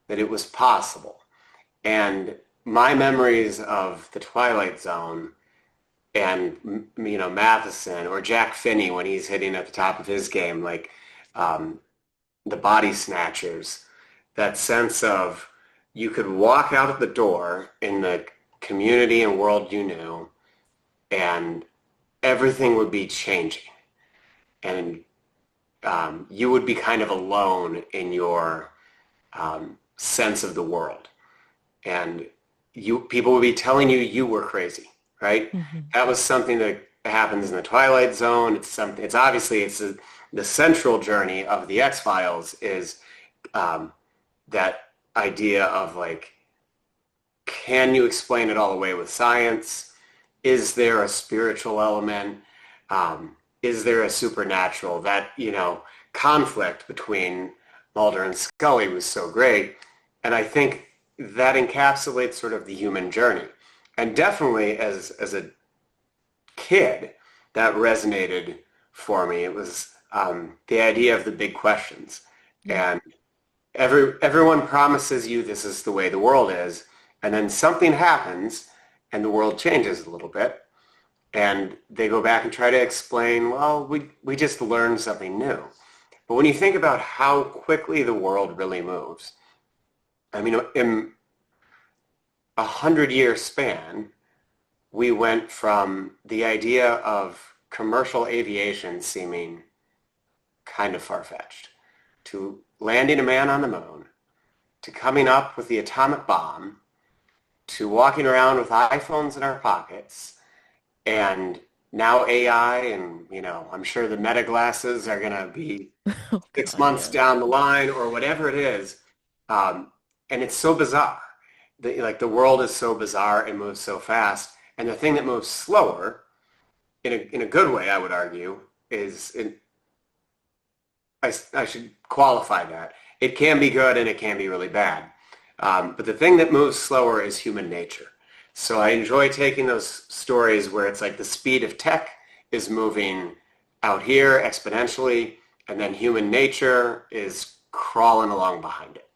that it was possible. And my memories of the Twilight Zone and Matheson or Jack Finney when he's hitting at the top of his game, like um, the Body Snatchers, that sense of you could walk out of the door in the community and world you knew, and everything would be changing, and you would be kind of alone in your sense of the world, and people would be telling you you were crazy, right? Mhm. That was something that happens in the Twilight Zone. It's something. It's obviously the central journey of the X-Files is um, that idea of like, can you explain it all away with science? Is there a spiritual element? Is there a supernatural? That, conflict between Mulder and Scully was so great. And I think that encapsulates sort of the human journey. And definitely as a kid, that resonated for me. It was the idea of the big questions. Yeah. And everyone promises you this is the way the world is, and then something happens and the world changes a little bit, and they go back and try to explain, well, we just learned something new. But when you think about how quickly the world really moves, I mean, in 100-year span, we went from the idea of commercial aviation seeming kind of far-fetched to landing a man on the moon, to coming up with the atomic bomb, to walking around with iPhones in our pockets, and now AI, and I'm sure the meta glasses are going to be Oh 6 God, months yeah. down the line or whatever it is. Um, and it's so bizarre. The world is so bizarre and moves so fast. And the thing that moves slower, in a good way, I would argue, I should qualify that. It can be good and it can be really bad. But the thing that moves slower is human nature. So I enjoy taking those stories where it's like the speed of tech is moving out here exponentially, and then human nature is crawling along behind it.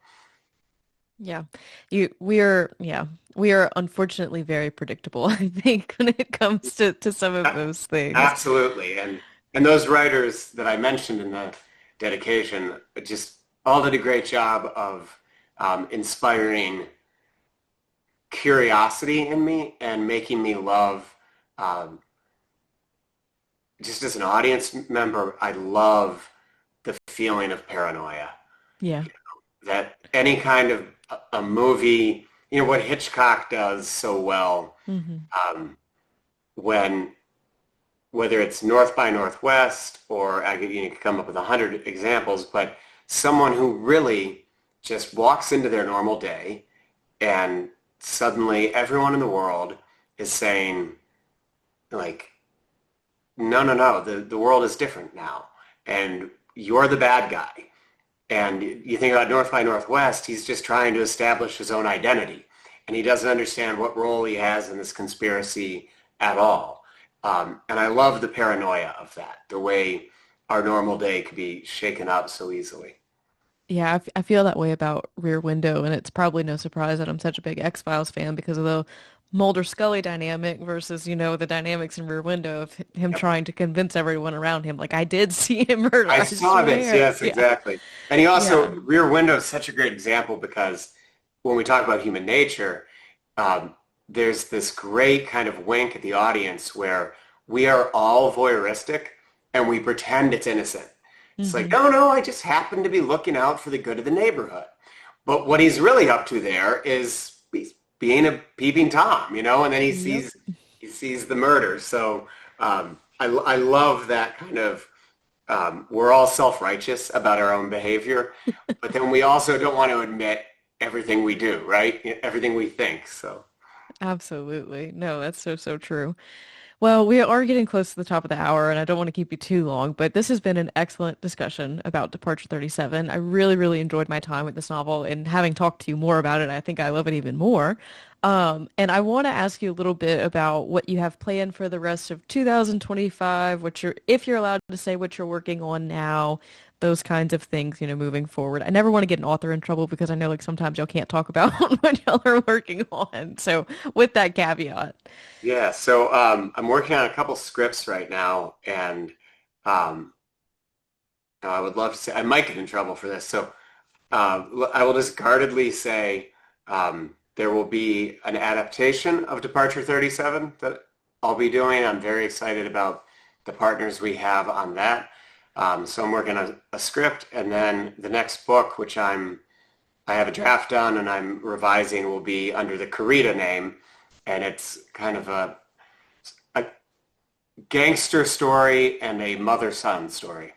Yeah. We are unfortunately very predictable, I think, when it comes to some of those things. Absolutely. And those writers that I mentioned in the dedication just all did a great job of inspiring curiosity in me and making me love, um, just as an audience member, I love the feeling of paranoia. Yeah. That any kind of a movie what Hitchcock does so well, Hmm. um, when whether it's North by Northwest or you could come up with 100 examples, but someone who really just walks into their normal day and suddenly everyone in the world is saying like, no, no, no, the world is different now and you're the bad guy. And you think about North by Northwest, he's just trying to establish his own identity. And he doesn't understand what role he has in this conspiracy at all. And I love the paranoia of that, the way our normal day could be shaken up so easily. Yeah, I feel that way about Rear Window, and it's probably no surprise that I'm such a big X-Files fan because of the Mulder Scully dynamic versus, the dynamics in Rear Window of him Yep. trying to convince everyone around him, like, I did see him murder, I I saw this. swear. Yes, Yeah. exactly. And he also, Yeah. Rear Window is such a great example because when we talk about human nature, um, there's this great kind of wink at the audience where we are all voyeuristic and we pretend it's innocent. It's like, Hmm. no, no, I just happen to be looking out for the good of the neighborhood. But what he's really up to there is he's being a peeping Tom, and then Yep. he sees the murder. So I love that kind of we're all self-righteous about our own behavior, but then we also don't want to admit everything we do, right? Everything we think. So Absolutely. No, that's so, so true. Well, we are getting close to the top of the hour, and I don't want to keep you too long, but this has been an excellent discussion about Departure 37. I really, really enjoyed my time with this novel, and having talked to you more about it, I think I love it even more. And I want to ask you a little bit about what you have planned for the rest of 2025, if you're allowed to say what you're working on now, those kinds of things, moving forward. I never want to get an author in trouble because I know like sometimes y'all can't talk about what y'all are working on. So with that caveat. yeah, so I'm working on a couple scripts right now, and um, I would love to say I might get in trouble for this. So I will just guardedly say there will be an adaptation of Departure 37 that I'll be doing. I'm very excited about the partners we have on that. So I'm working on a script, and then the next book, which I have a draft done and I'm revising, will be under the Koryta name, and it's kind of a gangster story and a mother-son story.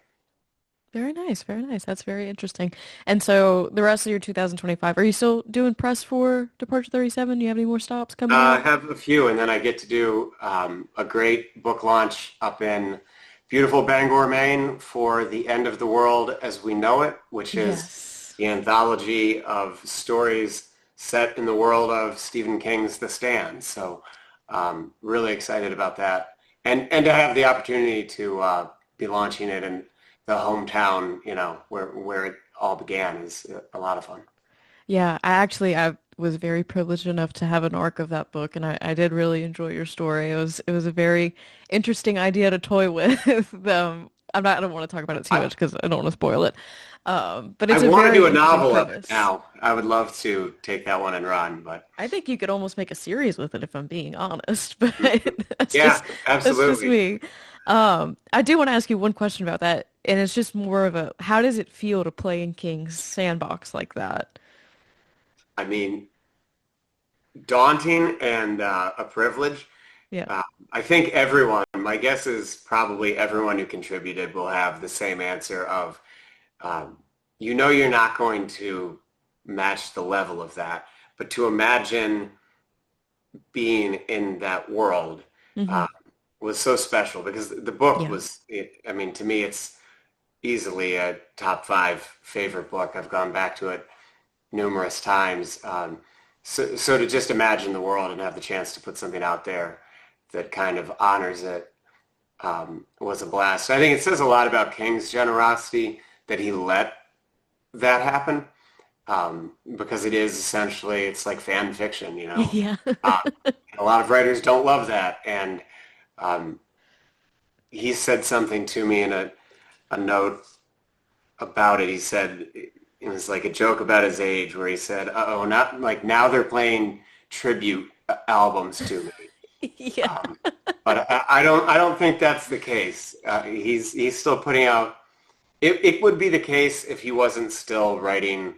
Very nice, very nice. That's very interesting. And so the rest of your 2025, are you still doing press for Departure 37? Do you have any more stops coming I up? have a few, and then I get to do a great book launch up in beautiful Bangor, Maine for The End of the World as We Know It, which is Yes. the anthology of stories set in the world of Stephen King's The Stand. So really excited about that. And to have the opportunity to be launching it in the hometown, where it all began is a lot of fun. Yeah, I was very privileged enough to have an arc of that book, and I did really enjoy your story. It was a very interesting idea to toy with. I don't want to talk about it too I, much because I don't want to spoil it. But I it's a want to very do a interesting novel of it premise. now. I would love to take that one and run, but I think you could almost make a series with it if I'm being honest, but that's yeah, just absolutely. me. I do want to ask you one question about that, and it's just more of a how does it feel to play in King's sandbox like that? I mean, daunting and a privilege. Yeah. Uh, I think everyone, my guess is probably everyone who contributed will have the same answer of, um, you're not going to match the level of that, but to imagine being in that world Hmm. uh, was so special because the book Yeah. was, I mean, to me, it's easily a top five favorite book. I've gone back to it numerous times. So to just imagine the world and have the chance to put something out there that kind of honors it was a blast. I think it says a lot about King's generosity that he let that happen because it is essentially, it's like fan fiction, Yeah. Uh, a lot of writers don't love that. And um, he said something to me in a note about it. He said it was like a joke about his age where he said, "Oh, not like now they're playing tribute albums to me." Yeah. Um, but I don't think that's the case. He's still putting out. It would be the case if he wasn't still writing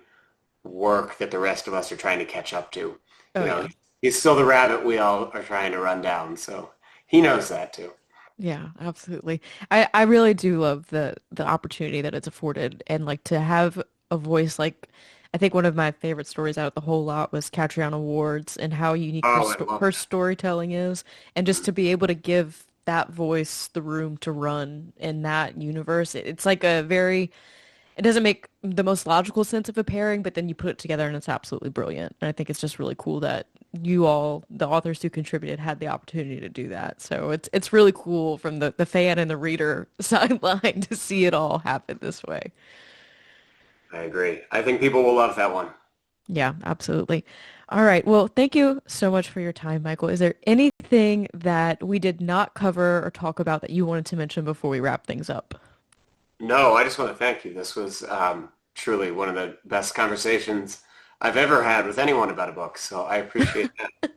work that the rest of us are trying to catch up to. Oh You know, yeah. he's still the rabbit we all are trying to run down, so he knows that too. Yeah, absolutely. I really do love the opportunity that it's afforded and like to have a voice like I think one of my favorite stories out of the whole lot was Catriona Awards and how unique Oh, I love her that. storytelling is and just to be able to give that voice the room to run in that universe. It's like a very it doesn't make the most logical sense of a pairing, but then you put it together and it's absolutely brilliant. And I think it's just really cool that you all, the authors who contributed, had the opportunity to do that. So it's really cool from the fan and the reader sideline to see it all happen this way. I agree. I think people will love that one. Yeah, absolutely. All right. Well, thank you so much for your time, Michael. Is there anything that we did not cover or talk about that you wanted to mention before we wrap things up? No, I just want to thank you. This was truly one of the best conversations I've ever had with anyone about a book, so I appreciate that.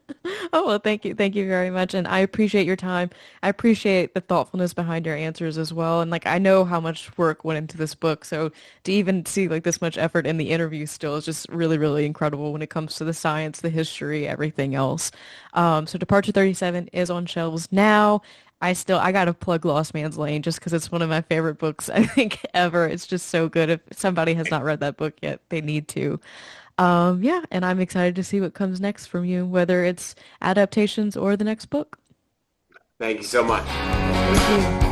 Oh, well, thank you. Thank you very much. And I appreciate your time. I appreciate the thoughtfulness behind your answers as well. And like, I know how much work went into this book. So to even see like this much effort in the interview still is just really, really incredible when it comes to the science, the history, everything else. So Departure 37 is on shelves now. I gotta plug Lost Man's Lane just because it's one of my favorite books I think ever. It's just so good. If somebody has not read that book yet, they need to. Yeah, and I'm excited to see what comes next from you, whether it's adaptations or the next book. Thank you so much. Thank you.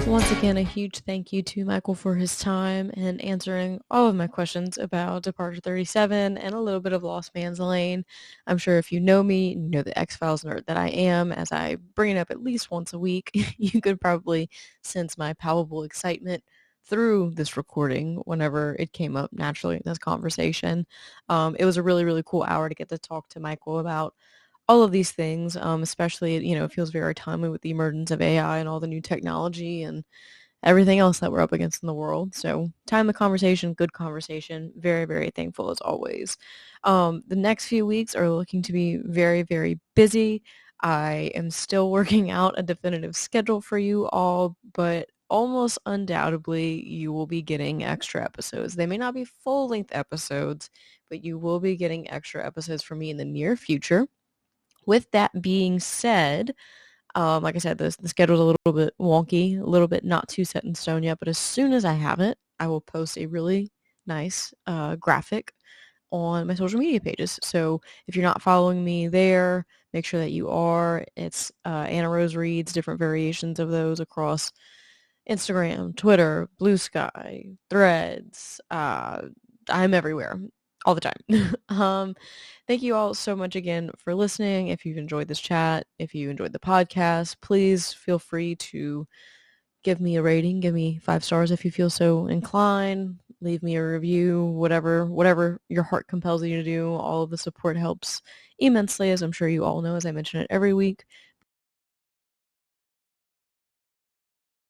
Once again, a huge thank you to Michael for his time and answering all of my questions about Departure 37 and a little bit of Lost Man's Lane. I'm sure if you know me, you know the X-Files nerd that I am, as I bring it up at least once a week, you could probably sense my palpable excitement through this recording whenever it came up naturally in this conversation. It was a really, really cool hour to get to talk to Michael about all of these things, especially, it feels very timely with the emergence of AI and all the new technology and everything else that we're up against in the world. So time of conversation, good conversation, very, very thankful as always. The next few weeks are looking to be very, very busy. I am still working out a definitive schedule for you all, but almost undoubtedly you will be getting extra episodes. They may not be full-length episodes, but you will be getting extra episodes from me in the near future. With that being said, like I said, the schedule's a little bit wonky, a little bit not too set in stone yet, but as soon as I have it, I will post a really nice graphic on my social media pages. So if you're not following me there, make sure that you are. It's Anna Rose Reads, different variations of those across Instagram, Twitter, Blue Sky, Threads. I'm everywhere all the time. Thank you all so much again for listening. If you've enjoyed this chat, if you enjoyed the podcast, please feel free to give me a rating. Give me 5 stars if you feel so inclined. Leave me a review, whatever your heart compels you to do. All of the support helps immensely, as I'm sure you all know, as I mention it every week.